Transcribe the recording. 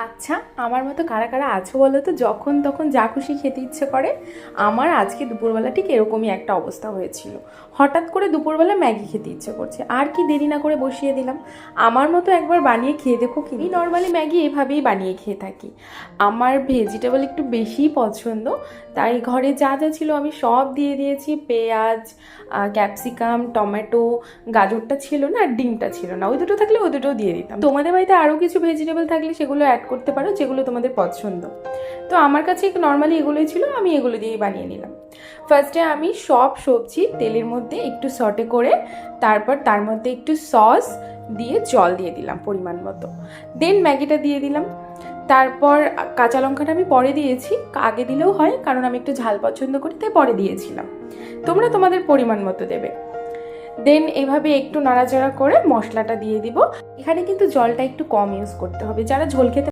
আচ্ছা, আমার মতো কারা কারা আছো বলো তো, যখন তখন যা খুশি খেতে ইচ্ছে করে। আমার আজকে দুপুরবেলা ঠিক এরকমই একটা অবস্থা হয়েছিল। হঠাৎ করে দুপুরবেলা ম্যাগি খেতে ইচ্ছে করছে, আর কি দেরি না করে বসিয়ে দিলাম। আমার মতো একবার বানিয়ে খেয়ে দেখো। কি নর্মালি ম্যাগি এভাবেই বানিয়ে খেয়ে থাকি। আমার ভেজিটেবল একটু বেশিই পছন্দ, তাই ঘরে যা যা ছিল আমি সব দিয়ে দিয়েছি। পেঁয়াজ, ক্যাপসিকাম, টমেটো, গাজরটা ছিল না, আর ডিমটা ছিল না, ওই দুটো থাকলে ওই দুটো দিয়ে দিতাম। তোমাদের বাড়িতে আরও কিছু ভেজিটেবল থাকলে সেগুলো অ্যাড করতে পারো, যেগুলো তোমাদের পছন্দ। তো আমার কাছে নর্মালি এগুলোই ছিল, আমি এগুলো দিয়েই বানিয়ে নিলাম। ফার্স্টে আমি সব সবজি তেলের মধ্যে একটু সটে করে, তারপর তার মধ্যে একটু সস দিয়ে জল দিয়ে দিলাম পরিমাণ মতো। দেন ম্যাগিটা দিয়ে দিলাম। তারপর কাঁচা লঙ্কাটা আমি পরে দিয়েছি, আগে দিলেও হয়, কারণ আমি একটু ঝাল পছন্দ করি তাই পরে দিয়েছিলাম। তোমরা তোমাদের পরিমাণ মতো দেবে। দেন এভাবে একটু নাড়াচাড়া করে মশলাটা দিয়ে দিব। এখানে কিন্তু জলটা একটু কম ইউজ করতে হবে, যারা ঝোল খেতে